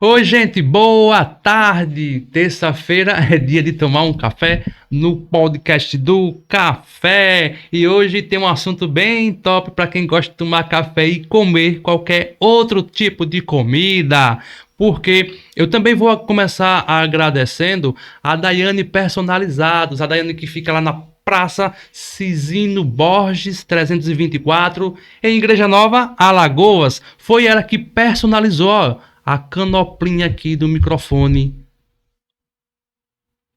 Oi, gente, boa tarde. Terça-feira é dia de tomar um café no podcast do Café. E hoje tem um assunto bem top para quem gosta de tomar café e comer qualquer outro tipo de comida. Porque eu também vou começar agradecendo a Daiane Personalizados, a Daiane que fica lá na Praça Cisino Borges 324, em Igreja Nova, Alagoas. Foi ela que personalizou, ó, a canoplinha aqui do microfone.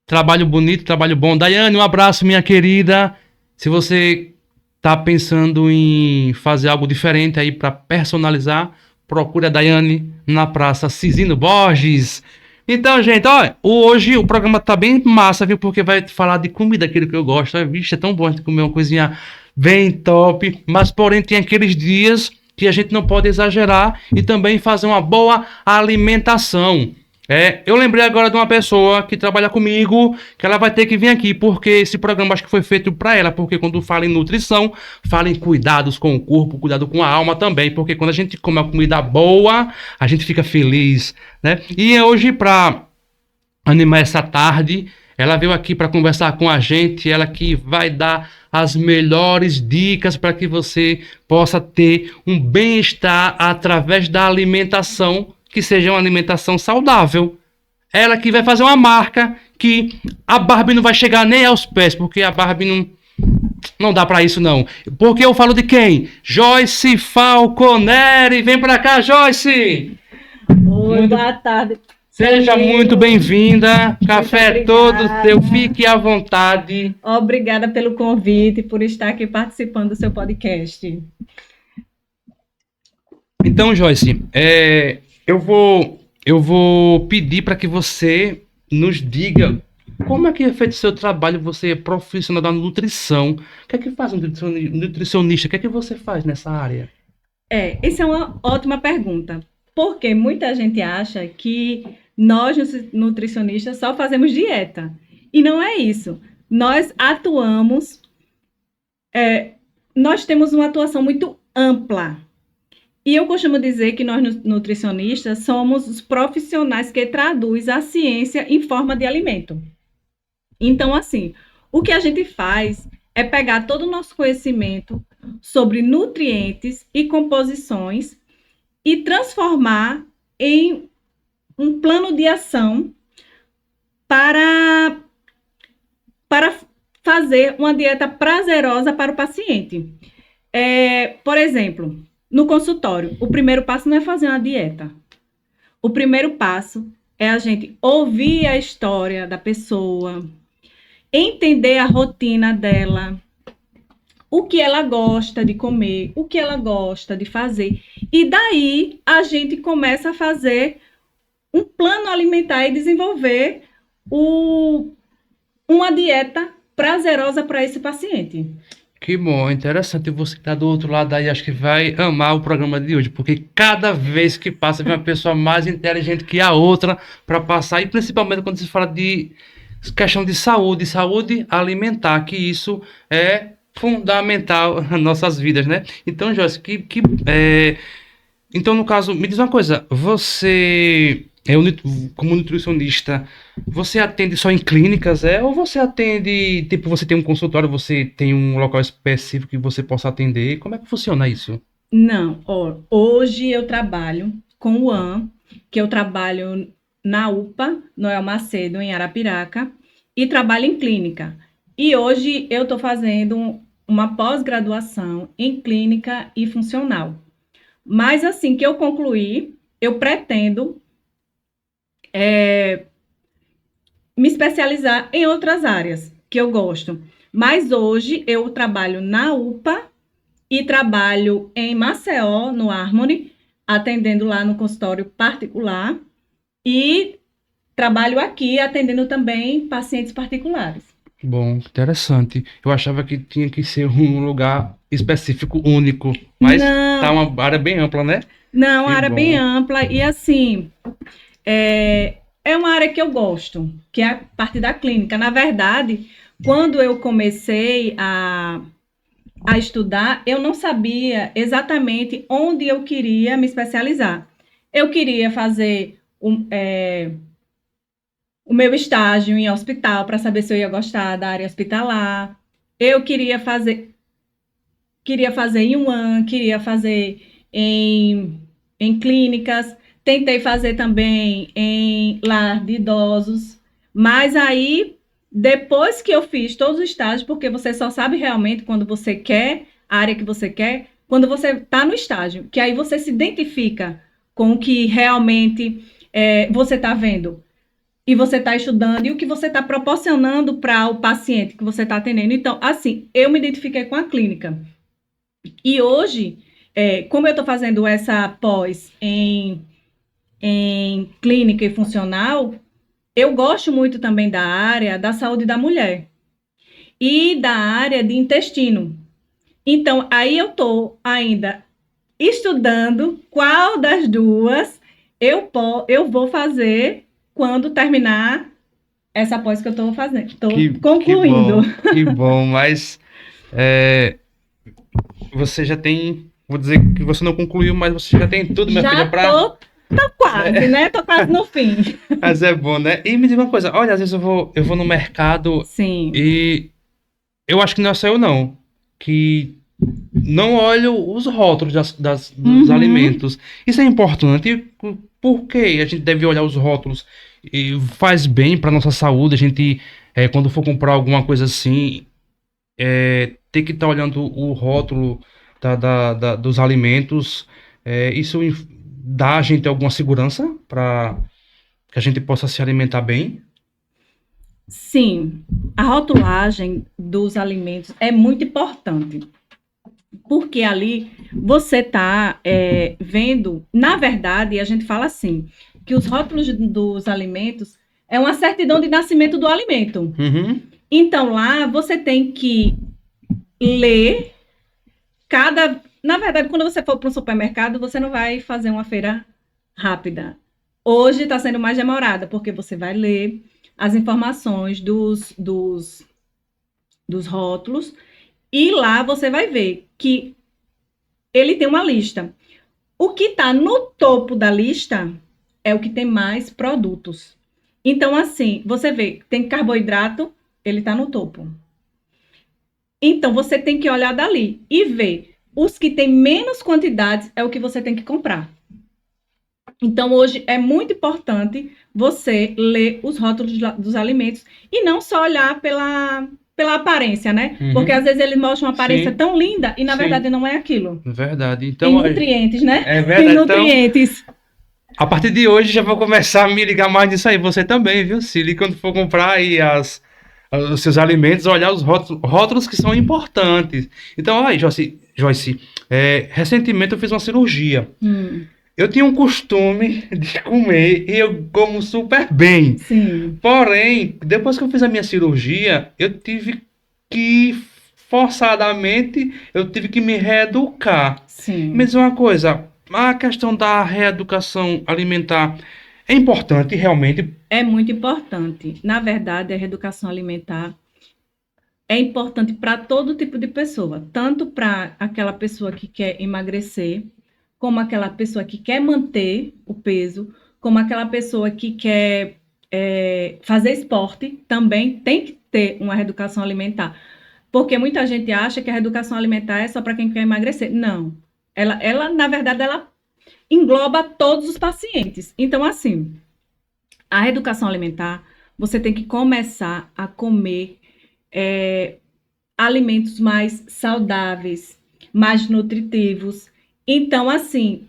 Trabalho bonito, trabalho bom. Daiane, um abraço, minha querida. Se você tá pensando em fazer algo diferente aí para personalizar, procure a Daiane na Praça Cisino Borges. Então, gente, ó, hoje o programa tá bem massa, viu? Porque vai falar de comida, aquilo que eu gosto. Vixe, é tão bom a gente comer uma coisinha bem top. Mas, porém, tem aqueles dias que a gente não pode exagerar e também fazer uma boa alimentação. Eu lembrei agora de uma pessoa que trabalha comigo, que ela vai ter que vir aqui, porque esse programa acho que foi feito para ela, porque quando fala em nutrição, fala em cuidados com o corpo, cuidado com a alma também, porque quando a gente come uma comida boa, a gente fica feliz, né? E hoje, para animar essa tarde, ela veio aqui para conversar com a gente, ela que vai dar as melhores dicas para que você possa ter um bem-estar através da alimentação, que seja uma alimentação saudável. Ela que vai fazer uma marca que a Barbie não vai chegar nem aos pés, porque a Barbie não dá para isso não. Porque eu falo de quem? Joyce Falconeri. Vem para cá, Joyce! Oi, boa tarde. Seja muito bem-vinda. Café é todo seu, Obrigada. fique à vontade. Obrigada pelo convite e por estar aqui participando do seu podcast. Então, Joyce, eu vou pedir para que você nos diga como é que é feito o seu trabalho. Você é profissional da nutrição. O que é que faz um nutricionista? O que é que você faz nessa área? Essa é uma ótima pergunta, porque muita gente acha que nós, nutricionistas, só fazemos dieta. E não é isso. Nós atuamos, nós temos uma atuação muito ampla. E eu costumo dizer que nós, nutricionistas, somos os profissionais que traduzem a ciência em forma de alimento. Então, assim, o que a gente faz é pegar todo o nosso conhecimento sobre nutrientes e composições e transformar em um plano de ação para, para fazer uma dieta prazerosa para o paciente. Por exemplo, no consultório, o primeiro passo não é fazer uma dieta. O primeiro passo é a gente ouvir a história da pessoa, entender a rotina dela, o que ela gosta de comer, o que ela gosta de fazer. E daí a gente começa a fazer um plano alimentar e desenvolver uma dieta prazerosa para esse paciente. Que bom, interessante. Você que está do outro lado aí, acho que vai amar o programa de hoje, porque cada vez que passa, vem uma pessoa mais inteligente que a outra para passar, e principalmente quando se fala de questão de saúde alimentar, que isso é fundamental nas nossas vidas, né? Então, Joyce, então, no caso, me diz uma coisa, você, como nutricionista, você atende só em clínicas, ou você atende, tipo, você tem um consultório, você tem um local específico que você possa atender? Como é que funciona isso? Não, hoje eu trabalho com o AN, que eu trabalho na UPA, Noel Macedo, em Arapiraca, e trabalho em clínica. E hoje eu estou fazendo uma pós-graduação em clínica e funcional. Mas assim que eu concluir, eu pretendo me especializar em outras áreas que eu gosto. Mas hoje eu trabalho na UPA e trabalho em Maceió, no Harmony, atendendo lá no consultório particular e trabalho aqui atendendo também pacientes particulares. Bom, interessante. Eu achava que tinha que ser um lugar específico, único, mas tá Não, uma área bem ampla, né? não, a Que área é bem bom. ampla e assim, é uma área que eu gosto, que é a parte da clínica. Na verdade, quando eu comecei a estudar, eu não sabia exatamente onde eu queria me especializar. Eu queria fazer o meu estágio em hospital para saber se eu ia gostar da área hospitalar. Eu queria fazer em UAN, queria fazer em clínicas, tentei fazer também em lar de idosos, mas aí, depois que eu fiz todos os estágios, porque você só sabe realmente quando você quer, a área que você quer, quando você está no estágio, que aí você se identifica com o que realmente você está vendo e você está estudando e o que você está proporcionando para o paciente que você está atendendo. Então, assim, eu me identifiquei com a clínica. E hoje, como eu estou fazendo essa pós em clínica e funcional, eu gosto muito também da área da saúde da mulher e da área de intestino. Então, aí eu estou ainda estudando qual das duas eu vou fazer quando terminar essa pós que eu estou fazendo. Estou concluindo. Que bom, mas você já tem, vou dizer que você não concluiu, mas você já tem tudo, minha filha, para... Tô quase, né? Tô quase no fim. Mas é bom, né? E me diga uma coisa, olha, às vezes eu vou no mercado. Sim. E eu acho que não é só eu, não, que não olho os rótulos dos alimentos. Isso é importante. Por que a gente deve olhar os rótulos? E faz bem para nossa saúde. A gente, quando for comprar alguma coisa assim, ter que estar olhando o rótulo dos alimentos. Isso dá a gente alguma segurança para que a gente possa se alimentar bem? Sim, a rotulagem dos alimentos é muito importante, porque ali você está vendo, na verdade, a gente fala assim, que os rótulos dos alimentos é uma certidão de nascimento do alimento. Uhum. Então, lá você tem que ler Na verdade, quando você for para um supermercado, você não vai fazer uma feira rápida. Hoje está sendo mais demorada, porque você vai ler as informações dos rótulos e lá você vai ver que ele tem uma lista. O que está no topo da lista é o que tem mais produtos. Então, assim, você vê, tem carboidrato, ele está no topo. Então, você tem que olhar dali e ver. Os que têm menos quantidades é o que você tem que comprar. Então, hoje é muito importante você ler os rótulos dos alimentos e não só olhar pela aparência, né? Uhum. Porque às vezes eles mostram uma aparência Sim. e na Sim. verdade não é aquilo. Verdade. Tem Então, nutrientes, né? é verdade. Tem nutrientes. Então, a partir de hoje já vou começar a me ligar mais nisso aí. Você também, viu, Cília? Quando for comprar aí os seus alimentos, olhar os rótulos que são importantes. Então, olha, Joyce, recentemente eu fiz uma cirurgia. Eu tinha um costume de comer e eu como super bem. Sim. Porém, depois que eu fiz a minha cirurgia, eu tive que, forçadamente, me reeducar. Sim. Me diz uma coisa, a questão da reeducação alimentar é importante realmente? É muito importante. Na verdade, a reeducação alimentar é importante para todo tipo de pessoa, tanto para aquela pessoa que quer emagrecer, como aquela pessoa que quer manter o peso, como aquela pessoa que quer fazer esporte, também tem que ter uma reeducação alimentar. Porque muita gente acha que a reeducação alimentar é só para quem quer emagrecer. Não. Ela, na verdade, ela engloba todos os pacientes. Então, assim, a reeducação alimentar, você tem que começar a comer alimentos mais saudáveis, mais nutritivos. Então, assim,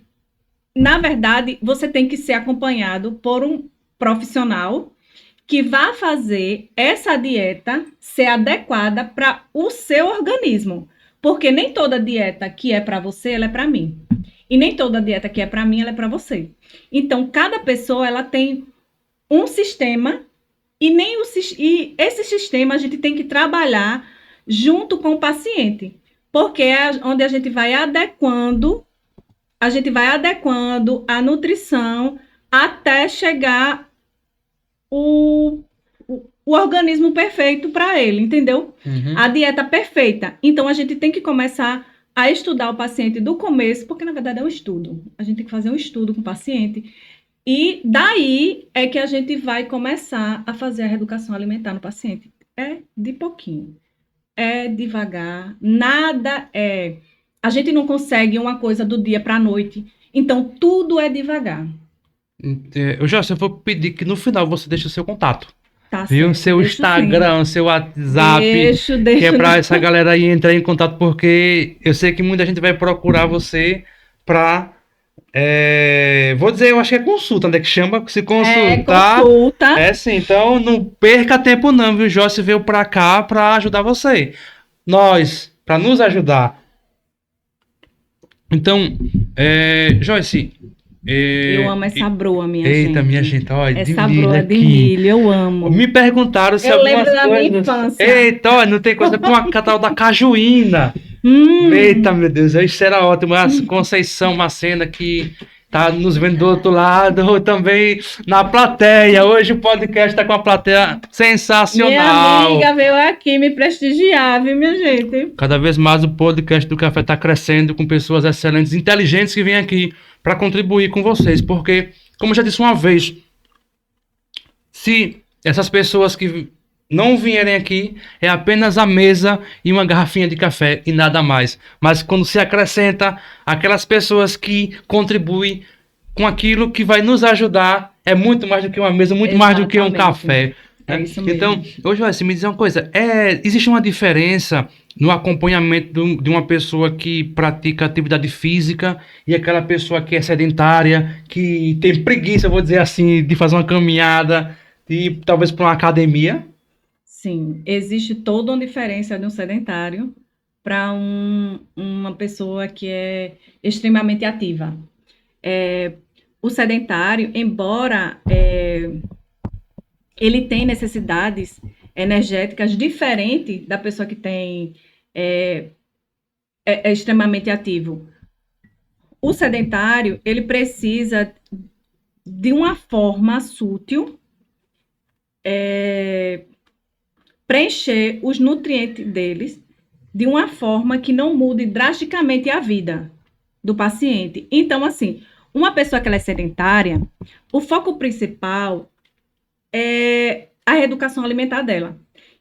na verdade, você tem que ser acompanhado por um profissional que vá fazer essa dieta ser adequada para o seu organismo. Porque nem toda dieta que é para você, ela é para mim. E nem toda dieta que é para mim, ela é para você. Então, cada pessoa, ela tem um sistema e esse sistema a gente tem que trabalhar junto com o paciente. Porque é onde a gente vai adequando a nutrição até chegar o organismo perfeito para ele, entendeu? Uhum. A dieta perfeita. Então, a gente tem que começar a estudar o paciente do começo, porque, na verdade, é um estudo. A gente tem que fazer um estudo com o paciente E daí é que a gente vai começar a fazer a reeducação alimentar no paciente. É de pouquinho, é devagar, nada é. A gente não consegue uma coisa do dia para a noite, então tudo é devagar. Eu já eu vou pedir que no final você deixe o seu contato. Tá Viu? certo, Seu deixo sim. Instagram, seu WhatsApp, que é Deixo pra não. essa galera aí entrar em contato, porque eu sei que muita gente vai procurar você pra. Vou dizer, eu acho que é consulta, né? Que chama se É consultar. consulta. É sim, então não perca tempo não, viu? Joyce veio pra cá pra ajudar você. Nós, pra nos ajudar. Então, Joyce, Eu é, amo essa broa, minha eita, minha gente. gente, olha, de Essa milho broa de aqui. milho, eu amo. Me perguntaram se Eu lembro algumas da minha coisas. infância. Eita, olha, não tem coisa com a tal da cajuína. Eita, Hum, meu Deus, isso era ótimo. A Conceição Macena que tá nos vendo do outro lado, também na plateia. Hoje o podcast tá com a plateia minha sensacional. amiga veio aqui me prestigiar, viu, minha gente? Cada vez mais o podcast do Café está crescendo com pessoas excelentes, inteligentes que vêm aqui para contribuir com vocês. Porque, como eu já disse uma vez, se essas pessoas que não vierem aqui, é apenas a mesa e uma garrafinha de café e nada mais. Mas quando se acrescenta aquelas pessoas que contribuem com aquilo que vai nos ajudar, é muito mais do que uma mesa, muito mais do que um Exatamente. café. É Né? isso Então, mesmo. hoje, vai me dizer uma coisa: existe uma diferença no acompanhamento de uma pessoa que pratica atividade física e aquela pessoa que é sedentária, que tem preguiça, vou dizer assim, de fazer uma caminhada, de talvez para uma academia? Sim, existe toda uma diferença de um sedentário para uma pessoa que é extremamente ativa. O sedentário, embora ele tenha necessidades energéticas diferentes da pessoa que é extremamente ativo. O sedentário, ele precisa de uma forma sutil preencher os nutrientes deles de uma forma que não mude drasticamente a vida do paciente. Então, assim, uma pessoa que ela é sedentária, o foco principal é a reeducação alimentar dela.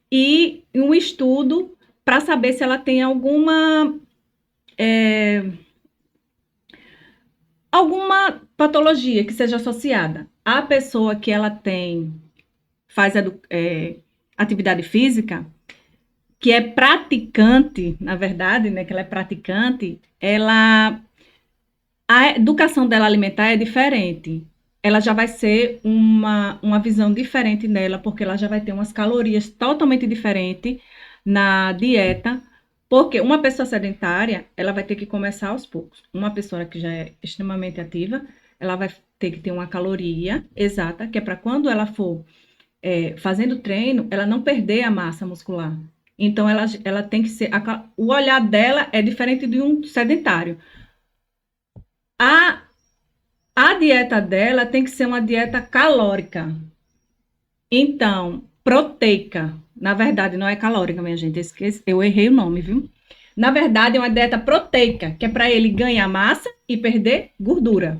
E um estudo para saber se ela tem alguma patologia que seja associada. A pessoa que ela faz atividade física, que é praticante, na verdade, né, que ela é praticante, a educação dela alimentar é diferente. Ela já vai ser uma visão diferente nela, porque ela já vai ter umas calorias totalmente diferentes na dieta, porque uma pessoa sedentária, ela vai ter que começar aos poucos. Uma pessoa que já é extremamente ativa, ela vai ter que ter uma caloria exata, que é para quando ela for fazendo treino, ela não perder a massa muscular. Então, ela tem que ser. O olhar dela é diferente de um sedentário. A, a dieta dela tem que ser uma dieta calórica. Então, proteica. Na verdade, não é calórica, minha gente. Eu errei o nome, viu? Na verdade, é uma dieta proteica, que é para ele ganhar massa e perder gordura.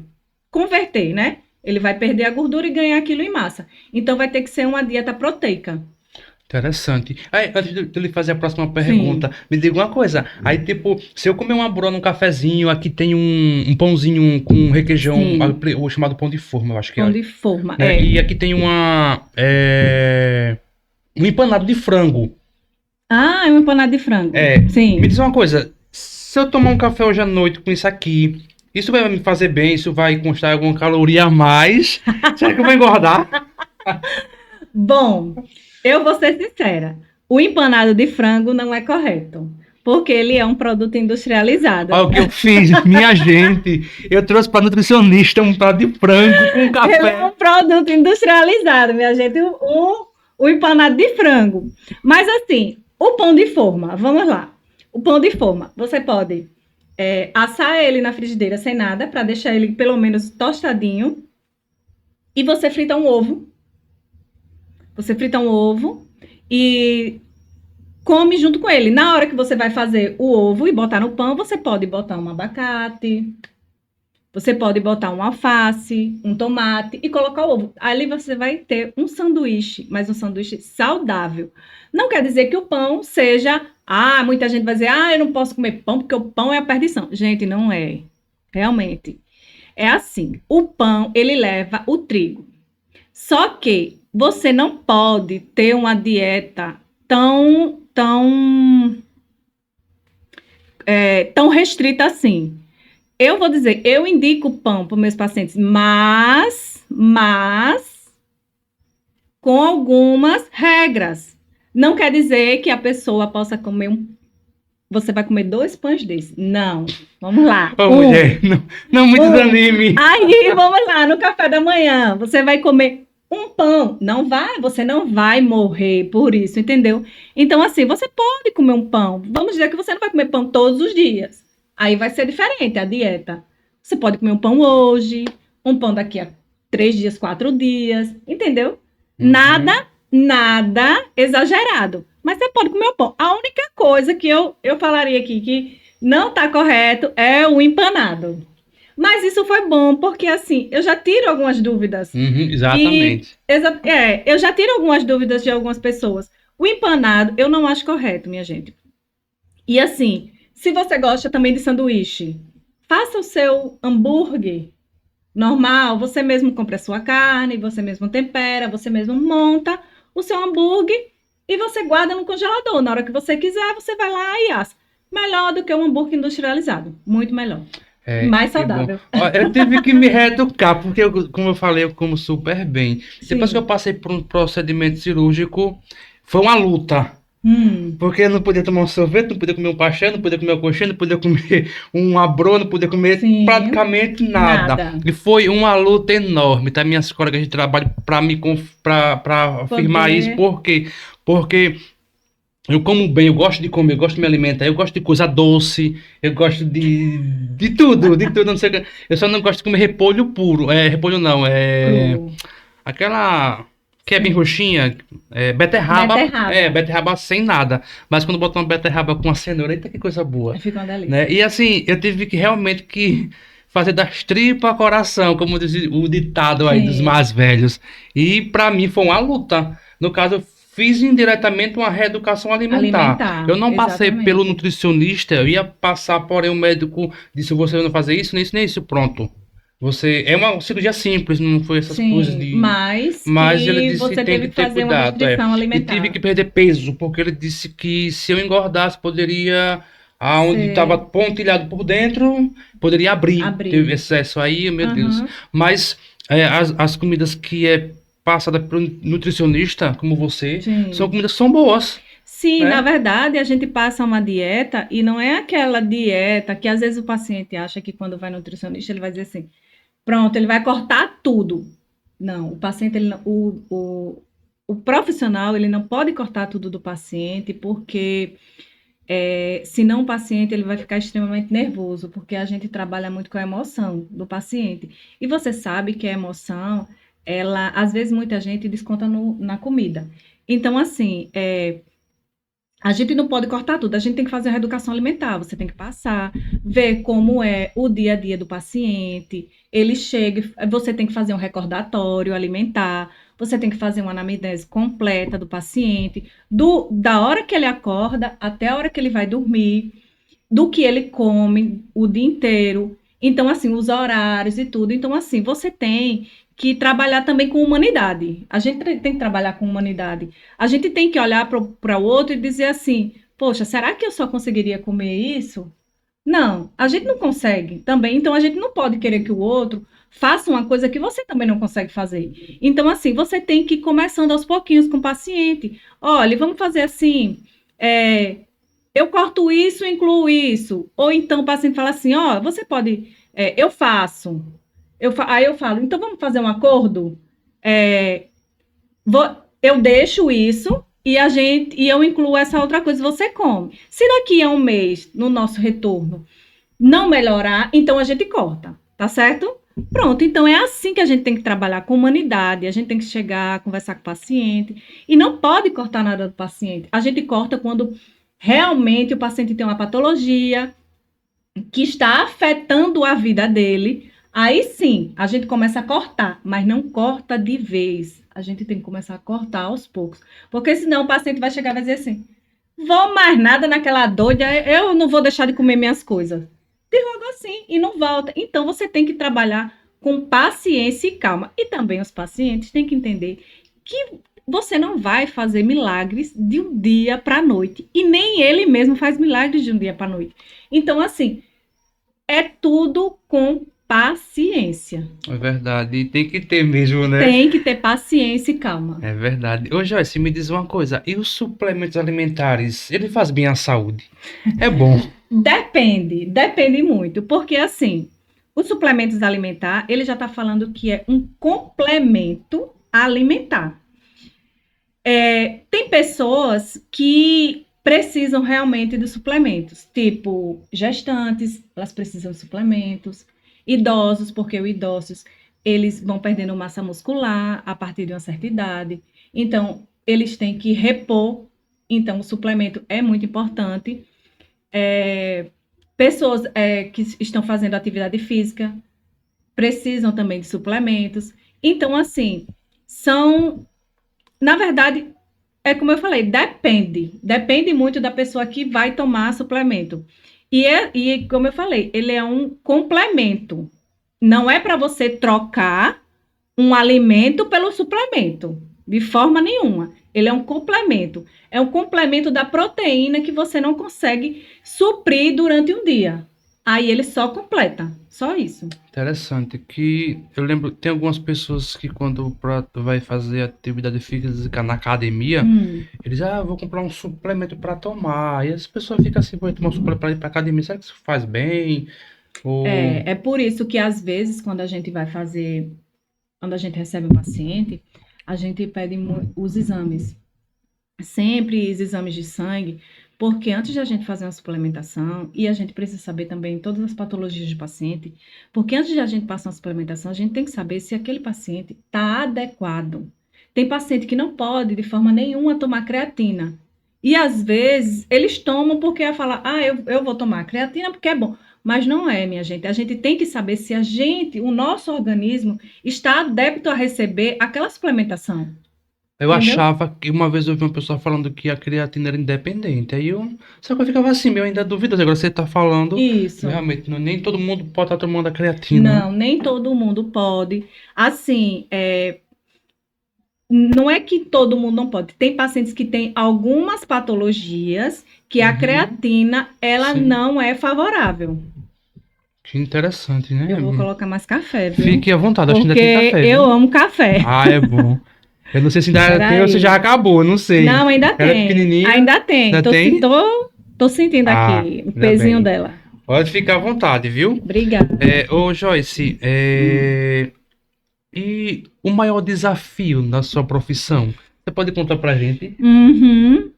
Converter, né? Ele vai perder a gordura e ganhar aquilo em massa. Então, vai ter que ser uma dieta proteica. Interessante. Aí, antes de eu lhe fazer a próxima Sim, pergunta, me diga uma coisa. Aí, tipo, se eu comer uma broa num cafezinho, aqui tem um pãozinho com requeijão, sim. o chamado pão de forma, eu acho que Pão é. de forma, Né? E aqui tem um empanado de frango. Ah, é um empanado de frango. Me diz Sim. uma coisa. Se eu tomar um café hoje à noite com isso aqui, isso vai me fazer bem? Isso vai constar alguma caloria a mais? Será que eu vou engordar? Bom, eu vou ser sincera. O empanado de frango não é correto, porque ele é um produto industrializado. Olha o que eu fiz, minha gente. Eu trouxe para nutricionista um prato de frango com Ele é um café. produto industrializado, minha gente, o empanado de frango. Mas assim, o pão de forma, vamos lá. O pão de forma, você pode assar ele na frigideira sem nada, para deixar ele pelo menos tostadinho. E você frita um ovo. Você frita um ovo e come junto com ele. Na hora que você vai fazer o ovo e botar no pão, você pode botar um abacate, Você pode botar um alface, um tomate e colocar o ovo. Ali você vai ter um sanduíche, mas um sanduíche saudável. Não quer dizer que o pão seja... muita gente vai dizer, eu não posso comer pão porque o pão é a perdição. Gente, não é. Realmente. É assim, o pão, ele leva o trigo. Só que você não pode ter uma dieta tão restrita assim. Eu vou dizer, eu indico pão para os meus pacientes, mas com algumas regras. Não quer dizer que a pessoa possa comer você vai comer 2 pães desses. Não. Vamos lá. Mulher, não me desanime. Aí, vamos lá, no café da manhã, você vai comer um pão. Você não vai morrer por isso, entendeu? Então, assim, você pode comer um pão. Vamos dizer que você não vai comer pão todos os dias. Aí vai ser diferente a dieta. Você pode comer um pão hoje, um pão daqui a 3 dias, 4 dias, entendeu? Nada exagerado. Mas você pode comer o pão. A única coisa que eu falaria aqui que não está correto é o empanado. Mas isso foi bom, porque assim, eu já tiro algumas dúvidas. Exatamente. Eu já tiro algumas dúvidas de algumas pessoas. O empanado eu não acho correto, minha gente. E assim, se você gosta também de sanduíche, faça o seu hambúrguer normal. Você mesmo compra a sua carne, você mesmo tempera, você mesmo monta o seu hambúrguer e você guarda no congelador. Na hora que você quiser, você vai lá e assa. Melhor do que um hambúrguer industrializado. Muito melhor. Mais saudável. Eu tive que me reeducar, porque, como eu falei, eu como super bem. Sim. Depois que eu passei por um procedimento cirúrgico, foi uma luta. Porque eu não podia tomar um sorvete, não podia comer um pastel, não podia comer uma coxinha, não podia comer um abro, não podia comer praticamente nada. E foi uma luta enorme, tá? Minhas colegas de trabalho para afirmar isso. Por quê? Porque eu como bem, eu gosto de comer, eu gosto de me alimentar, eu gosto de coisa doce, eu gosto de tudo, não sei o que. Eu só não gosto de comer repolho puro. Repolho não, aquela... que é bem roxinha, beterraba. Beterraba sem nada. Mas quando botar uma beterraba com a cenoura, eita, que coisa boa. Fica uma delícia. Né? E assim, eu tive que realmente fazer das tripas coração, como diz o ditado aí dos mais velhos. E pra mim foi uma luta. No caso, eu fiz indiretamente uma reeducação alimentar. Eu não passei pelo nutricionista, eu ia passar, porém o médico disse, você não fazer isso, nem isso, pronto. É uma cirurgia simples, não foi essas coisas de... Mas ele disse você que tem teve que ter fazer cuidado. Uma restrição alimentar. E tive que perder peso, porque ele disse que se eu engordasse, poderia... Aonde estava pontilhado por dentro, poderia abrir. Teve excesso aí, meu Deus. Mas as comidas que passada pelo nutricionista, como você, são comidas que são boas. Sim, na verdade, a gente passa uma dieta e não é aquela dieta que às vezes o paciente acha que quando vai no nutricionista ele vai dizer assim, pronto, ele vai cortar tudo. Não, o paciente, o profissional, ele não pode cortar tudo do paciente, porque senão o paciente ele vai ficar extremamente nervoso, porque a gente trabalha muito com a emoção do paciente. E você sabe que a emoção, às vezes muita gente desconta na comida. Então, assim, a gente não pode cortar tudo, a gente tem que fazer a reeducação alimentar, você tem que passar, ver como é o dia a dia do paciente, ele chega, você tem que fazer um recordatório alimentar, você tem que fazer uma anamnese completa do paciente, da hora que ele acorda até a hora que ele vai dormir, do que ele come o dia inteiro, então assim, os horários e tudo, então assim, você tem que trabalhar também com humanidade. A gente tem que trabalhar com humanidade. A gente tem que olhar para o outro e dizer assim, poxa, será que eu só conseguiria comer isso? Não, a gente não consegue também. Então, a gente não pode querer que o outro faça uma coisa que você também não consegue fazer. Então, assim, você tem que ir começando aos pouquinhos com o paciente. Olha, vamos fazer assim, eu corto isso, incluo isso. Ou então o paciente fala assim, você pode, eu faço. Aí eu falo, então vamos fazer um acordo? Eu deixo isso e eu incluo essa outra coisa, você come. Se daqui a um mês, no nosso retorno, não melhorar, então a gente corta, tá certo? Pronto, então é assim que a gente tem que trabalhar com humanidade, a gente tem que chegar, conversar com o paciente, e não pode cortar nada do paciente. A gente corta quando realmente o paciente tem uma patologia que está afetando a vida dele. Aí sim, a gente começa a cortar, mas não corta de vez. A gente tem que começar a cortar aos poucos. Porque senão o paciente vai chegar e vai dizer assim: vou mais nada naquela doida, eu não vou deixar de comer minhas coisas. De logo assim, e não volta. Então você tem que trabalhar com paciência e calma. E também os pacientes têm que entender que você não vai fazer milagres de um dia para a noite. E nem ele mesmo faz milagres de um dia para a noite. Então, assim, é tudo com paciência. É verdade. E tem que ter mesmo, né? Tem que ter paciência e calma. É verdade. Ô, Joyce, me diz uma coisa. E os suplementos alimentares, ele faz bem à saúde? É bom. Depende muito, porque assim, os suplementos alimentar, ele já está falando que é um complemento alimentar. Tem pessoas que precisam realmente de suplementos, tipo gestantes, elas precisam de suplementos, idosos, porque os idosos, eles vão perdendo massa muscular a partir de uma certa idade, então eles têm que repor, então o suplemento é muito importante. Pessoas que estão fazendo atividade física precisam também de suplementos. Então, assim, na verdade, é como eu falei, depende muito da pessoa que vai tomar suplemento. E como eu falei, ele é um complemento. Não é para você trocar um alimento pelo suplemento, de forma nenhuma. Ele é um complemento. É um complemento da proteína que você não consegue suprir durante um dia. Aí ele só completa, só isso. Interessante. Que eu lembro, tem algumas pessoas que quando vai fazer atividade física na academia, eles, vou comprar um suplemento para tomar. E as pessoas ficam assim, vou tomar um suplemento para ir para academia, será que isso faz bem? Ou... É por isso que às vezes quando a gente recebe um paciente, a gente pede os exames. Sempre os exames de sangue, porque antes de a gente fazer uma suplementação, e a gente precisa saber também todas as patologias do paciente, porque antes de a gente passar uma suplementação, a gente tem que saber se aquele paciente está adequado. Tem paciente que não pode, de forma nenhuma, tomar creatina. E às vezes eles tomam porque é falar, eu vou tomar creatina porque é bom. Mas não é, minha gente. A gente tem que saber se o nosso organismo, está adepto a receber aquela suplementação. Eu Entendeu? achava que uma vez eu vi uma pessoa falando que a creatina era independente. Só que eu ficava assim, eu ainda duvidoso. Agora você tá falando, Isso. realmente, nem todo mundo pode estar tomando a creatina. Não, nem todo mundo pode. Assim, não é que todo mundo não pode. Tem pacientes que têm algumas patologias que a creatina, ela Sim. não é favorável. Que interessante, né? Eu vou colocar mais café, viu? Fique à vontade, acho que ainda tem Porque café, eu viu? amo café. É bom. Eu não sei se ainda Pera tem ou se aí. já acabou, não sei. Não, ainda Ela é tem. pequenininha. Ainda tem. Ainda tem? Tô sentindo aqui o ainda pezinho bem. dela. Pode ficar à vontade, viu? Obrigada. Ô Joyce, e o maior desafio na sua profissão? Você pode contar pra gente? Uhum.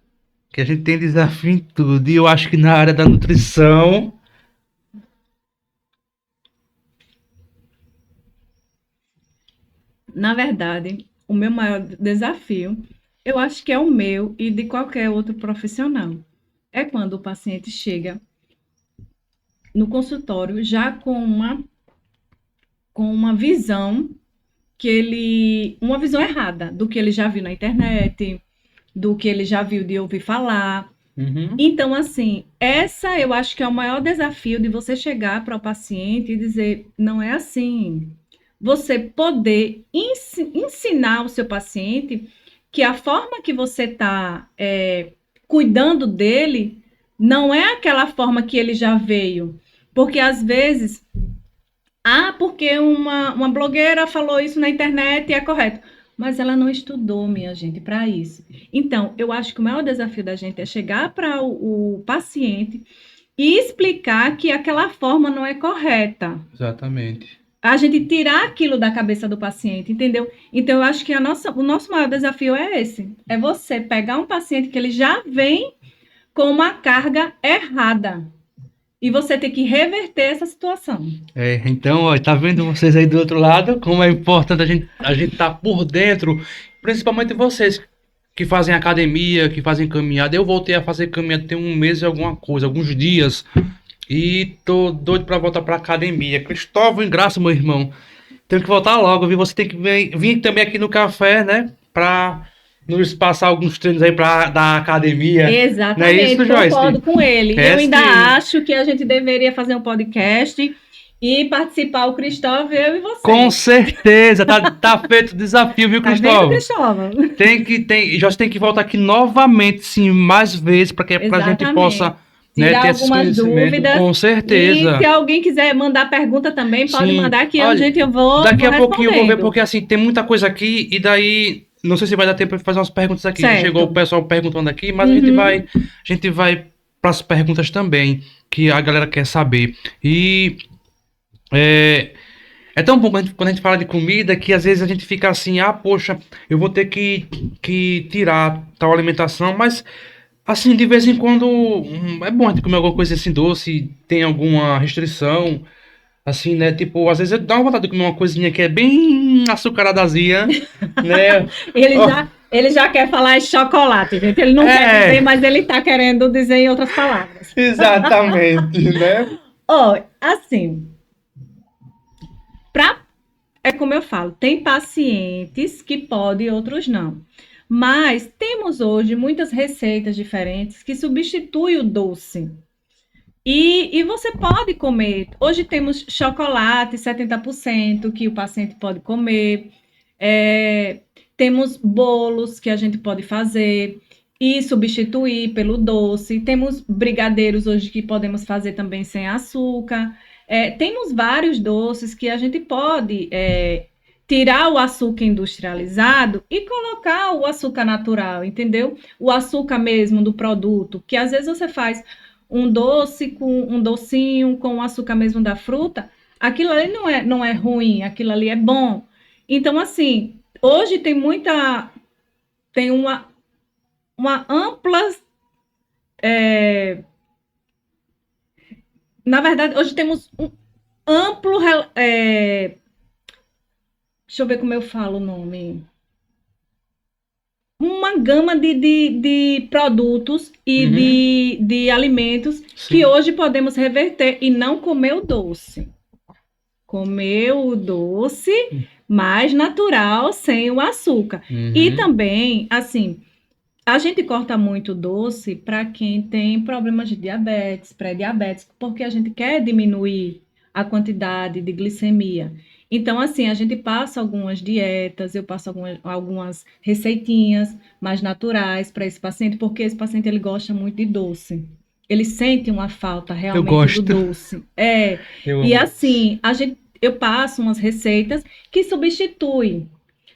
Que a gente tem desafio em tudo. E eu acho que na área da nutrição. Na verdade, o meu maior desafio, eu acho que é o meu e de qualquer outro profissional, é quando o paciente chega no consultório já com uma visão uma visão errada do que ele já viu na internet, do que ele já viu de ouvir falar. Então, assim, essa eu acho que é o maior desafio de você chegar para o paciente e dizer, não é assim. Você poder ensinar o seu paciente que a forma que você está cuidando dele não é aquela forma que ele já veio. Porque às vezes, porque uma blogueira falou isso na internet e é correto. Mas ela não estudou, minha gente, para isso. Então, eu acho que o maior desafio da gente é chegar para o paciente e explicar que aquela forma não é correta. Exatamente. A gente tirar aquilo da cabeça do paciente, entendeu? Então, eu acho que o nosso maior desafio é esse. É você pegar um paciente que ele já vem com uma carga errada. E você ter que reverter essa situação. Então, ó, tá vendo vocês aí do outro lado? Como é importante a gente tá por dentro. Principalmente vocês que fazem academia, que fazem caminhada. Eu voltei a fazer caminhada tem um mês e alguma coisa, alguns dias. E tô doido pra voltar pra academia. Cristóvão Graça, meu irmão. Tenho que voltar logo, viu? Você tem que vir também aqui no café, né? Pra nos passar alguns treinos aí da academia. Não é Exatamente, isso, Joyce? concordo com ele. É Eu ainda sim. acho que a gente deveria fazer um podcast e participar o Cristóvão, eu e Com você. certeza. Tá feito o desafio, viu, Tá vendo, Cristóvão? Cristóvão? Joyce tem que voltar aqui novamente, sim, mais vezes, pra gente possa, Exatamente. né, Tirar ter esses algumas conhecimentos. dúvidas. Com E se certeza. alguém quiser mandar pergunta também, pode Sim, mandar que olha, eu daqui vou a pouquinho eu vou ver, respondendo. porque assim, tem muita coisa aqui, e daí, não sei se vai dar tempo de fazer umas perguntas aqui. Já chegou o Certo. pessoal perguntando aqui, mas Uhum. a gente vai para as perguntas também, que a galera quer saber. E é, é tão bom quando a gente fala de comida que às vezes a gente fica assim, ah, poxa, eu vou ter que tirar tal alimentação, mas assim, de vez em quando é bom a gente comer alguma coisa assim doce, tem alguma restrição. Assim, né? Tipo, às vezes dá uma vontade de comer uma coisinha que é bem açucaradazinha, né? Ó, Ele já quer falar em chocolate, gente. Ele não quer dizer, é, mas ele está querendo dizer em outras palavras. exatamente, né? Ó, assim, pra, é como eu falo, tem pacientes que podem e outros não. Mas temos hoje muitas receitas diferentes que substituem o doce. E você pode comer. Hoje temos chocolate 70% que o paciente pode comer. É, temos bolos que a gente pode fazer e substituir pelo doce. Temos brigadeiros hoje que podemos fazer também sem açúcar. Temos vários doces que a gente pode tirar o açúcar industrializado e colocar o açúcar natural, entendeu? O açúcar mesmo do produto, que às vezes você faz um doce com um docinho com o açúcar mesmo da fruta, aquilo ali não é ruim, aquilo ali é bom. Então, assim, hoje tem uma ampla, é, na verdade, hoje temos um amplo, deixa eu ver como eu falo o nome, uma gama de produtos e Uhum, de alimentos que sim. hoje podemos reverter e não comer o doce. Comer o doce mais natural, sem o açúcar. E Uhum. também, assim, a gente corta muito doce para quem tem problemas de diabetes, pré-diabetes, porque a gente quer diminuir a quantidade de glicemia. Então, assim, a gente passa algumas dietas, eu passo algumas receitinhas mais naturais para esse paciente, porque esse paciente ele gosta muito de doce. Ele sente uma falta Eu realmente do gosto. doce. Eu E amo. assim, eu passo umas receitas que substituem,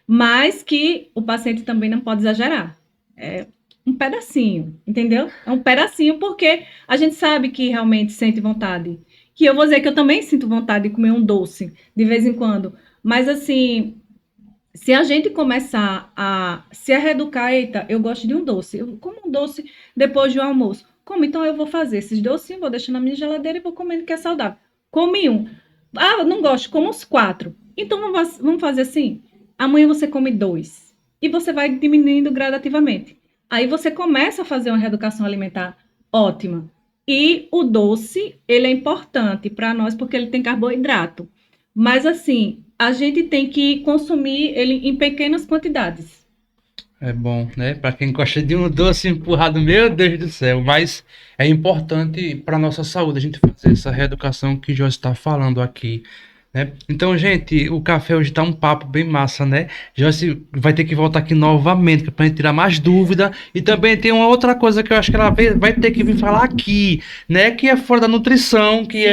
mas que o paciente também não pode exagerar. É um pedacinho, entendeu? É um pedacinho porque a gente sabe que realmente sente vontade. Que eu vou dizer que eu também sinto vontade de comer um doce de vez em quando. Mas assim, se a gente começar a se reeducar, eita, eu gosto de um doce. Eu como um doce depois do almoço. Como? Então eu vou fazer esses docinhos, vou deixar na minha geladeira e vou comendo que é saudável. Come um. Ah, eu não gosto, como uns quatro. Então vamos fazer assim. Amanhã você come dois. E você vai diminuindo gradativamente. Aí você começa a fazer uma reeducação alimentar ótima. E o doce, ele é importante para nós porque ele tem carboidrato. Mas assim, a gente tem que consumir ele em pequenas quantidades. É bom, né? Para quem gosta de um doce empurrado, meu Deus do céu. Mas é importante para nossa saúde a gente fazer essa reeducação que o Jorge está falando aqui, né? Então, gente, o café hoje tá um papo bem massa, né? Joyce vai ter que voltar aqui novamente para gente tirar mais dúvida. E também tem uma outra coisa que eu acho que ela vai ter que vir falar aqui, né? Que é fora da nutrição, que Sim,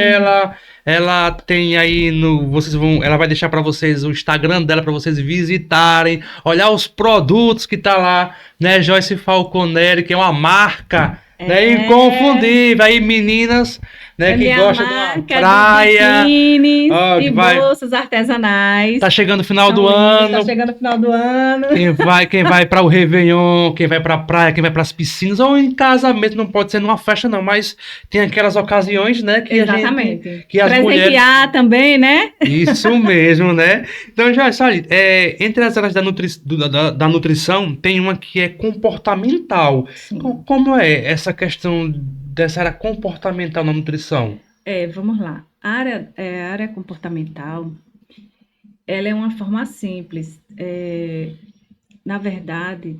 ela tem aí no ela vai deixar para vocês o Instagram dela para vocês visitarem, olhar os produtos que tá lá, né? Joyce Falconeri, que é uma marca, né? é, Inconfundível. Aí, meninas, né? é Que minha gostam de uma marca de praia. biquínis Ó, que e vai. bolsas artesanais. Tá chegando o final São do lindas, tá ano. chegando o final do ano. Quem vai para o Réveillon, quem vai para a praia, quem vai para as piscinas, ou em casamento, não pode ser numa festa, não, mas tem aquelas ocasiões, né, Exatamente. que as mulheres. Presentear também, né? Isso mesmo, né? Então, já sabe, entre as áreas da nutrição, tem uma que é comportamental. Sim. Como é essa questão dessa área comportamental na nutrição? Vamos lá. A área comportamental, ela é uma forma simples. Na verdade,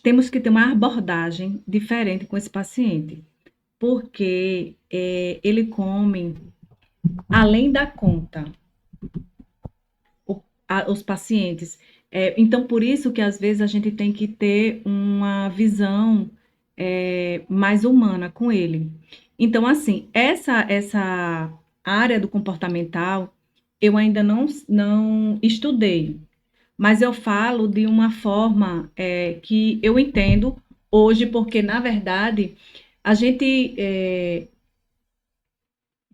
temos que ter uma abordagem diferente com esse paciente, porque ele come além da conta, os pacientes. Então, por isso que às vezes a gente tem que ter uma visão mais humana com ele. Então, assim, essa área do comportamental eu ainda não estudei, mas eu falo de uma forma que eu entendo hoje, porque, na verdade, a gente,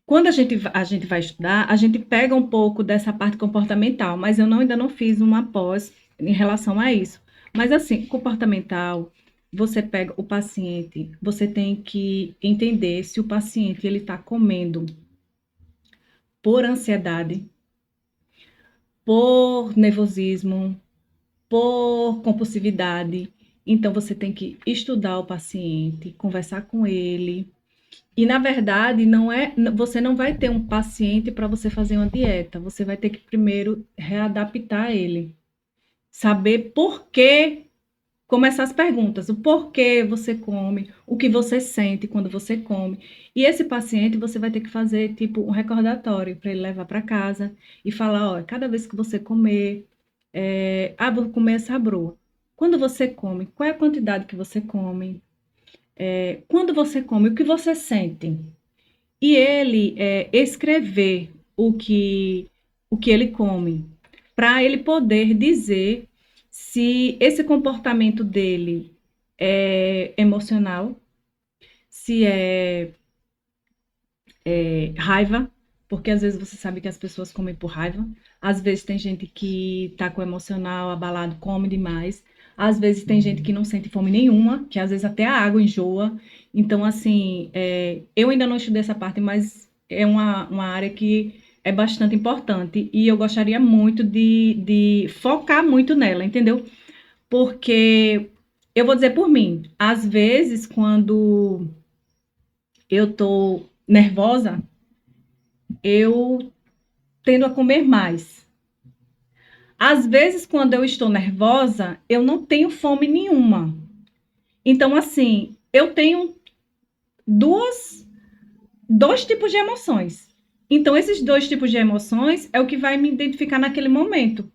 quando a gente vai estudar, a gente pega um pouco dessa parte comportamental, mas eu ainda não fiz uma pós em relação a isso. Mas, assim, comportamental, você pega o paciente, você tem que entender se o paciente ele está comendo por ansiedade, por nervosismo, por compulsividade. Então, você tem que estudar o paciente, conversar com ele. E, na verdade, você não vai ter um paciente para você fazer uma dieta. Você vai ter que primeiro readaptar ele. Saber por que, começar as perguntas. O porquê você come, o que você sente quando você come. E esse paciente, você vai ter que fazer, tipo, um recordatório para ele levar para casa e falar, ó, cada vez que você comer, vou comer essa broa. Quando você come, qual é a quantidade que você come? Quando você come, o que você sente? E ele escrever o que ele come, para ele poder dizer se esse comportamento dele é emocional, se raiva, porque às vezes você sabe que as pessoas comem por raiva, às vezes tem gente que está com o emocional abalado, come demais, às vezes tem gente que não sente fome nenhuma, que às vezes até a água enjoa. Então, assim, eu ainda não estudei essa parte, mas é uma área que é bastante importante e eu gostaria muito de focar muito nela, entendeu? Porque eu vou dizer por mim, às vezes quando eu tô nervosa, eu tendo a comer mais. Às vezes, quando eu estou nervosa, eu não tenho fome nenhuma. Então, assim, eu tenho dois tipos de emoções. Então, esses dois tipos de emoções é o que vai me identificar naquele momento.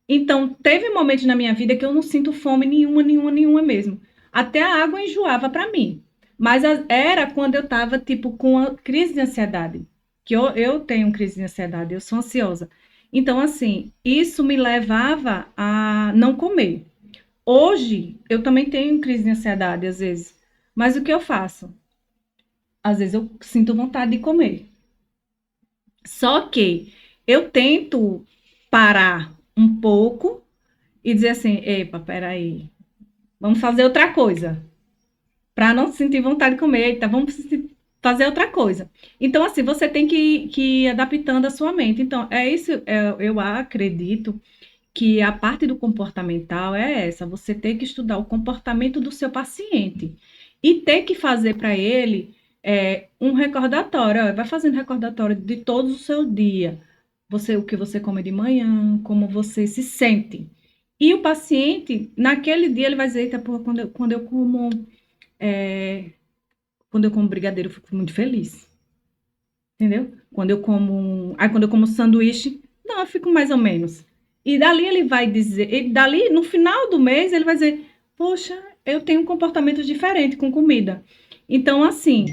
Então, teve momentos na minha vida que eu não sinto fome nenhuma mesmo. Até a água enjoava para mim. Mas era quando eu estava, tipo, com a crise de ansiedade. Que eu tenho crise de ansiedade, eu sou ansiosa. Então, assim, isso me levava a não comer. Hoje, eu também tenho crise de ansiedade, às vezes. Mas o que eu faço? Às vezes eu sinto vontade de comer. Só que eu tento parar um pouco e dizer assim, epa, peraí, vamos fazer outra coisa. Para não sentir vontade de comer, eita, vamos fazer outra coisa. Então, assim, você tem que ir adaptando a sua mente. Então, é isso, eu acredito que a parte do comportamental é essa, você tem que estudar o comportamento do seu paciente e ter que fazer para ele um recordatório, ó, vai fazendo recordatório de todo o seu dia, o que você come de manhã, como você se sente. E o paciente, naquele dia, ele vai dizer, eita, porra, quando eu como brigadeiro, eu fico muito feliz. Entendeu? Quando eu como sanduíche, não, eu fico mais ou menos. E dali ele vai dizer, no final do mês, ele vai dizer, poxa, eu tenho um comportamento diferente com comida. Então, assim,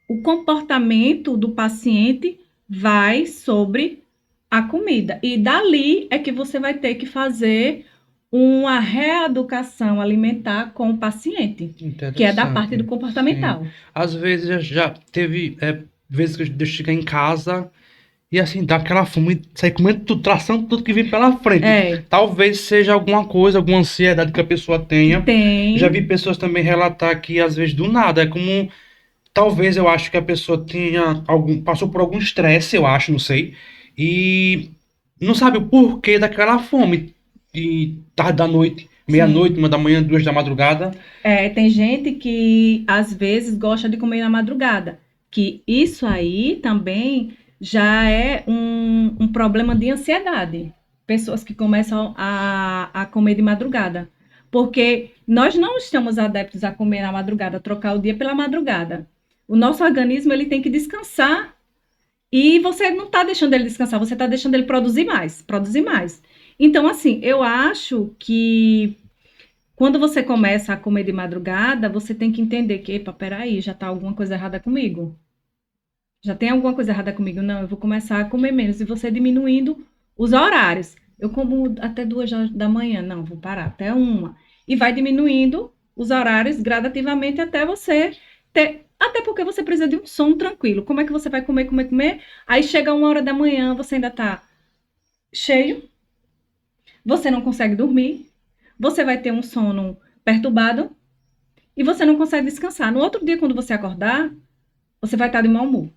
o comportamento do paciente vai sobre a comida. E dali é que você vai ter que fazer uma reeducação alimentar com o paciente, que é da parte do comportamental. Sim. Às vezes já teve vezes que eu chegar em casa e assim, dá aquela fome, sair comendo tudo, traçando tudo que vem pela frente. Talvez seja alguma coisa, alguma ansiedade que a pessoa tenha. Tem. Já vi pessoas também relatar que às vezes do nada, é como talvez eu acho que a pessoa passou por algum estresse, eu acho, não sei, e não sabe o porquê daquela fome e tarde da noite. meia-noite, 1 da manhã, 2 da madrugada. Tem gente que às vezes gosta de comer na madrugada, que isso aí também já é um problema de ansiedade. Pessoas que começam a comer de madrugada. Porque nós não estamos adeptos a comer na madrugada, trocar o dia pela madrugada. O nosso organismo ele tem que descansar e você não está deixando ele descansar, você está deixando ele produzir mais, produzir mais. Então, assim, eu acho que quando você começa a comer de madrugada, você tem que entender que, epa, peraí, já está alguma coisa errada comigo. Já tem alguma coisa errada comigo? Não, eu vou começar a comer menos. E você diminuindo os horários. Eu como até 2 da manhã. Não, vou parar até 1. E vai diminuindo os horários gradativamente até você ter... Até porque você precisa de um sono tranquilo. Como é que você vai comer, comer, comer? Aí chega 1 hora da manhã, você ainda está cheio. Você não consegue dormir. Você vai ter um sono perturbado. E você não consegue descansar. No outro dia, quando você acordar, você vai estar de mau humor.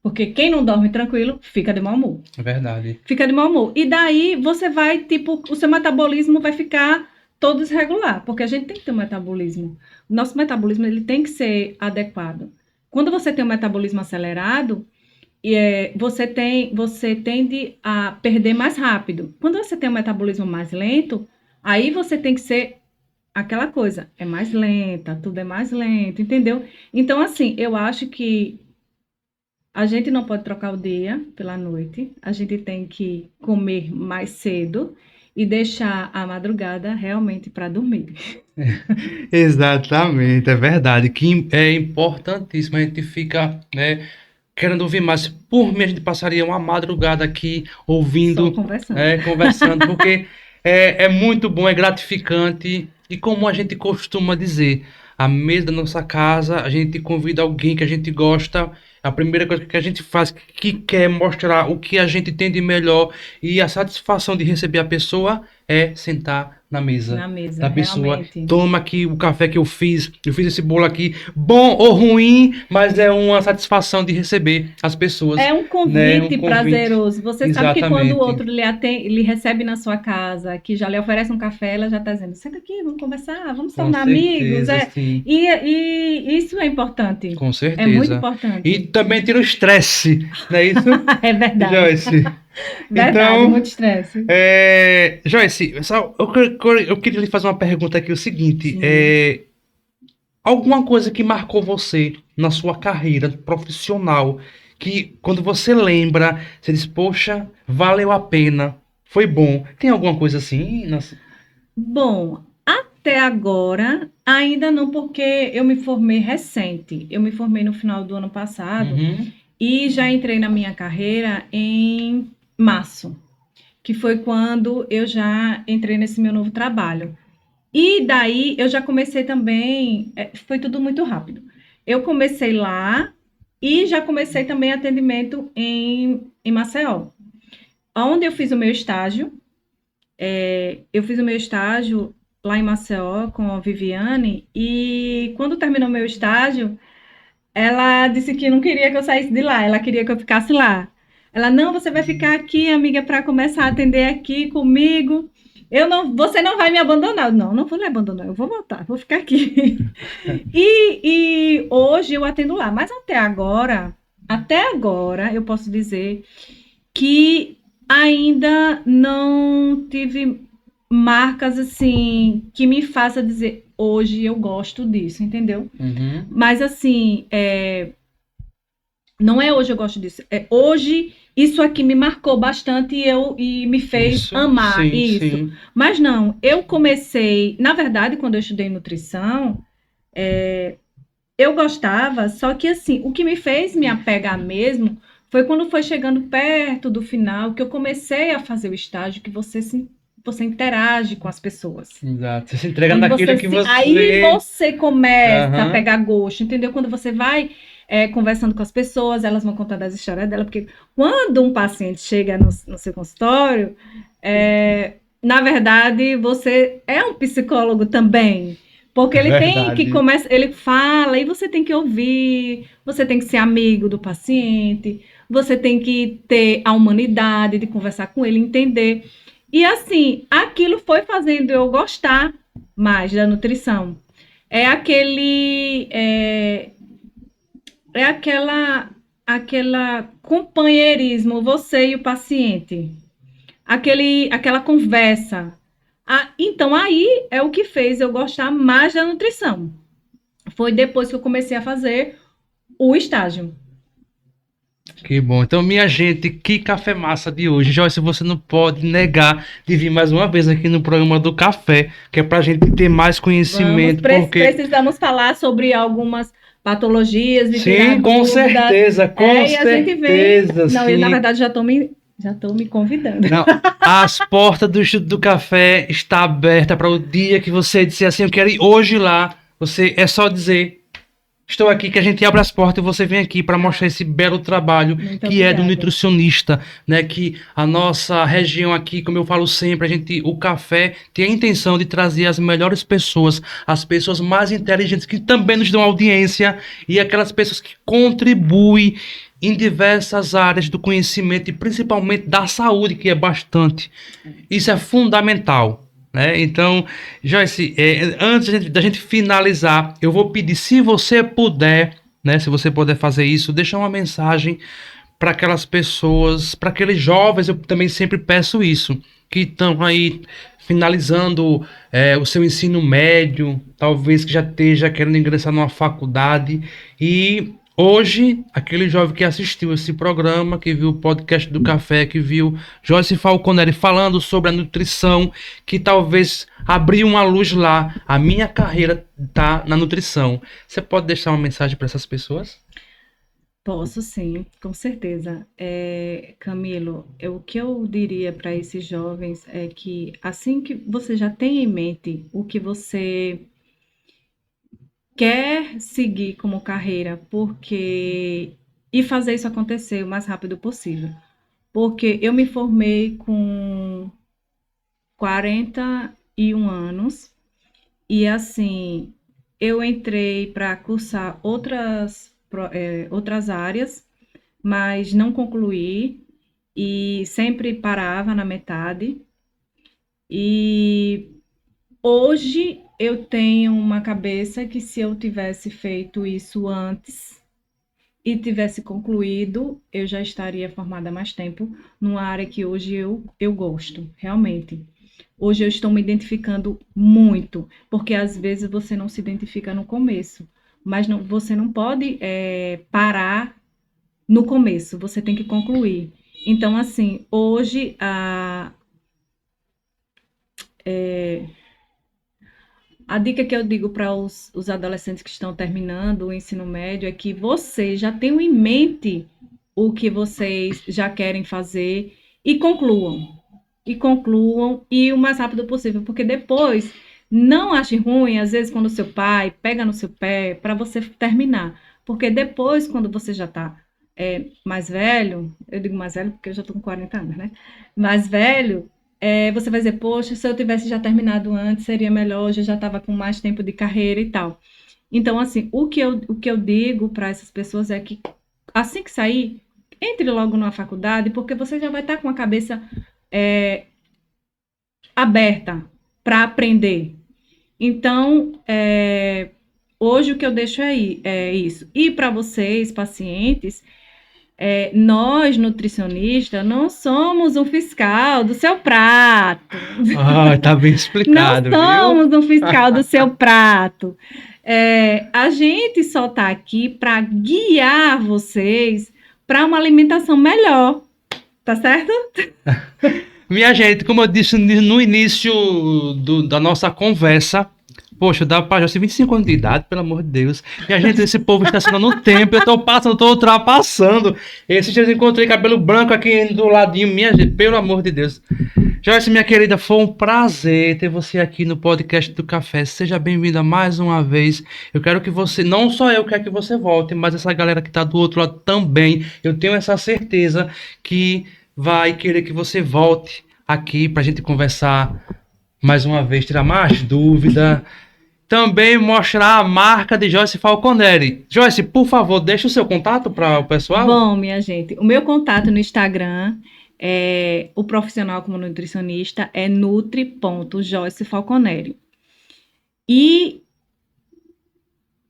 Porque quem não dorme tranquilo, fica de mau humor. É verdade. Fica de mau humor. E daí você vai, tipo, o seu metabolismo vai ficar todo desregular. Porque a gente tem que ter um metabolismo. O nosso metabolismo, ele tem que ser adequado. Quando você tem um metabolismo acelerado, você tende a perder mais rápido. Quando você tem um metabolismo mais lento, aí você tem que ser aquela coisa. É mais lenta, tudo é mais lento, entendeu? Então, assim, eu acho que a gente não pode trocar o dia pela noite, a gente tem que comer mais cedo e deixar a madrugada realmente para dormir. Exatamente, é verdade. Que é importantíssimo. A gente fica, né, querendo ouvir mais. Por mim, a gente passaria uma madrugada aqui ouvindo, Só conversando. conversando, porque é muito bom, é gratificante. E como a gente costuma dizer, a mesa da nossa casa, a gente convida alguém que a gente gosta. A primeira coisa que a gente faz, que quer mostrar o que a gente tem de melhor e a satisfação de receber a pessoa é sentar na mesa Na mesa, da pessoa. realmente. Toma aqui o café que eu fiz esse bolo aqui, bom ou ruim, mas é uma satisfação de receber as pessoas. É um né? convite Um convite. prazeroso. Você sabe que quando Exatamente. o outro lhe recebe na sua casa, que já lhe oferece um café, ela já está dizendo, senta aqui, vamos conversar, vamos Com tornar amigos. certeza, sim. E isso é importante. Com certeza. É muito importante. E também tira o estresse, não é isso? É verdade. Joyce. Verdade, Então, muito estresse. Joyce, eu queria lhe fazer uma pergunta aqui, o seguinte, Sim. alguma coisa que marcou você na sua carreira profissional, que quando você lembra, você diz, poxa, valeu a pena, foi bom. Tem alguma coisa assim? Bom, até agora, ainda não, porque eu me formei recente. Eu me formei no final do ano passado Uhum. e já entrei na minha carreira em março, que foi quando eu já entrei nesse meu novo trabalho. E daí eu já comecei também, foi tudo muito rápido. Eu comecei lá e já comecei também atendimento em Maceió, onde eu fiz o meu estágio. Eu fiz o meu estágio lá em Maceió com a Viviane e quando terminou meu estágio, ela disse que não queria que eu saísse de lá, ela queria que eu ficasse lá. Ela, não, você vai ficar aqui, amiga, para começar a atender aqui comigo. Você não vai me abandonar. Não, não vou lhe abandonar, eu vou voltar, vou ficar aqui. E hoje eu atendo lá, mas até agora, eu posso dizer que ainda não tive marcas assim que me faça dizer hoje eu gosto disso, entendeu? Uhum. Mas assim, não é hoje eu gosto disso, é hoje isso aqui me marcou bastante e me fez amar sim, isso. sim. Mas não, eu comecei, na verdade, quando eu estudei nutrição, eu gostava, só que assim, o que me fez me apegar mesmo foi quando foi chegando perto do final que eu comecei a fazer o estágio que você interage com as pessoas. Exato. Você se entrega Quando naquilo você que aí você começa a Aham. pegar gosto, entendeu? Quando você vai conversando com as pessoas, elas vão contando as histórias dela, porque quando um paciente chega no seu consultório, na verdade, você é um psicólogo também. Porque ele tem que começar, ele fala e você tem que ouvir, você tem que ser amigo do paciente, você tem que ter a humanidade de conversar com ele, entender. E assim, aquilo foi fazendo eu gostar mais da nutrição. É aquele, é aquela companheirismo, você e o paciente, aquela conversa. Então, aí é o que fez eu gostar mais da nutrição. Foi depois que eu comecei a fazer o estágio. Que bom. Então, minha gente, que café massa de hoje. Joyce, você não pode negar de vir mais uma vez aqui no programa do café, que é pra gente ter mais conhecimento, porque... Precisamos falar sobre algumas patologias e tirar Sim, com dúvidas. certeza, com e a gente vem... certeza, Não, sim. eu, na verdade, já tô me convidando. Não, as portas do Instituto do Café estão abertas para o dia que você disser assim, eu quero ir hoje lá. Você é só dizer, estou aqui, que a gente abre as portas e você vem aqui para mostrar esse belo trabalho que é do nutricionista, né? Que a nossa região aqui, como eu falo sempre, o café tem a intenção de trazer as melhores pessoas, as pessoas mais inteligentes que também nos dão audiência e aquelas pessoas que contribuem em diversas áreas do conhecimento e principalmente da saúde, que é bastante. Isso é fundamental, né? Então, Joyce, antes da gente finalizar, eu vou pedir, se você puder, né, se você puder fazer isso, deixar uma mensagem para aquelas pessoas, para aqueles jovens, eu também sempre peço isso, que estão aí finalizando o seu ensino médio, talvez que já esteja querendo ingressar numa faculdade e hoje, aquele jovem que assistiu esse programa, que viu o podcast do café, que viu Joyce Falconeri falando sobre a nutrição, que talvez abriu uma luz lá. A minha carreira está na nutrição. Você pode deixar uma mensagem para essas pessoas? Posso sim, com certeza. Camilo, o que eu diria para esses jovens é que assim que você já tem em mente o que você quer seguir como carreira, e fazer isso acontecer o mais rápido possível. Porque eu me formei com 41 anos e assim, eu entrei para cursar outras áreas, mas não concluí e sempre parava na metade. E hoje eu tenho uma cabeça que se eu tivesse feito isso antes e tivesse concluído, eu já estaria formada há mais tempo numa área que hoje eu gosto, realmente. Hoje eu estou me identificando muito, porque às vezes você não se identifica no começo, mas você não pode parar no começo, você tem que concluir. Então, assim, hoje a dica que eu digo para os adolescentes que estão terminando o ensino médio é que vocês já tenham em mente o que vocês já querem fazer e concluam. E o mais rápido possível, porque depois não ache ruim, às vezes, quando o seu pai pega no seu pé para você terminar. Porque depois, quando você já está mais velho, eu digo mais velho porque eu já estou com 40 anos, né? Mais velho, você vai dizer, poxa, se eu tivesse já terminado antes, seria melhor, eu já estava com mais tempo de carreira e tal. Então, assim, o que eu digo para essas pessoas é que, assim que sair, entre logo numa faculdade, porque você já vai estar com a cabeça aberta para aprender. Então, hoje o que eu deixo é isso. E para vocês, pacientes, nós, nutricionistas, não somos um fiscal do seu prato. Tá bem explicado, não somos um fiscal do seu prato. A gente só está aqui para guiar vocês para uma alimentação melhor. Tá certo? Minha gente, como eu disse no início da nossa conversa, poxa, dá pra já ser 25 anos de idade, pelo amor de Deus. Minha gente, esse povo está sendo no tempo, eu tô ultrapassando. Esses dias eu encontrei cabelo branco aqui do ladinho, minha gente, pelo amor de Deus. Joyce, minha querida, foi um prazer ter você aqui no podcast do Café. Seja bem-vinda mais uma vez. Eu quero que você, não só eu quero que você volte, mas essa galera que tá do outro lado também. Eu tenho essa certeza que vai querer que você volte aqui pra gente conversar mais uma vez, tirar mais dúvida. Também mostrar a marca de Joyce Falconeri. Joyce, por favor, deixa o seu contato para o pessoal. Bom, minha gente, o meu contato no Instagram o profissional como nutricionista é nutri.joycefalconeri. E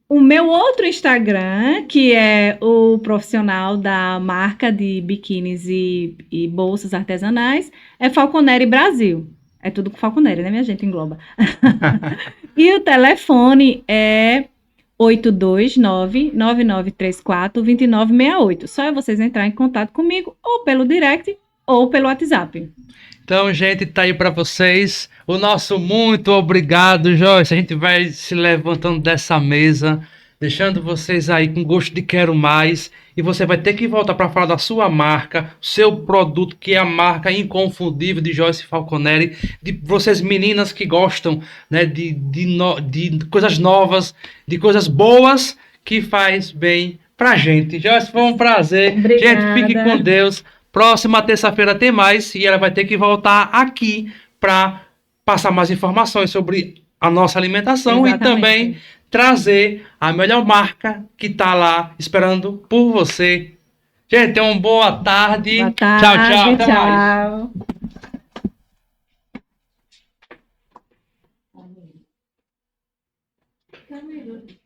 o meu outro Instagram, que é o profissional da marca de biquínis e bolsas artesanais, é Falconeri Brasil. É tudo com Falconeri, né, minha gente? Engloba. E o telefone é 829-9934-2968. Só é vocês entrarem em contato comigo ou pelo direct ou pelo WhatsApp. Então, gente, tá aí para vocês. O nosso muito obrigado, Joyce. A gente vai se levantando dessa mesa, deixando vocês aí com gosto de quero mais. E você vai ter que voltar para falar da sua marca, seu produto, que é a marca inconfundível de Joyce Falconeri. De vocês, meninas que gostam, né, de coisas novas, de coisas boas, que faz bem pra gente. Joyce, foi um prazer. Gente, fique com Obrigada. Deus. Próxima terça-feira tem mais e ela vai ter que voltar aqui para passar mais informações sobre a nossa alimentação e também Exatamente. trazer a melhor marca que está lá esperando por você. Gente, tenham uma boa tarde. Boa Tchau, tchau. tarde, Até mais. tchau.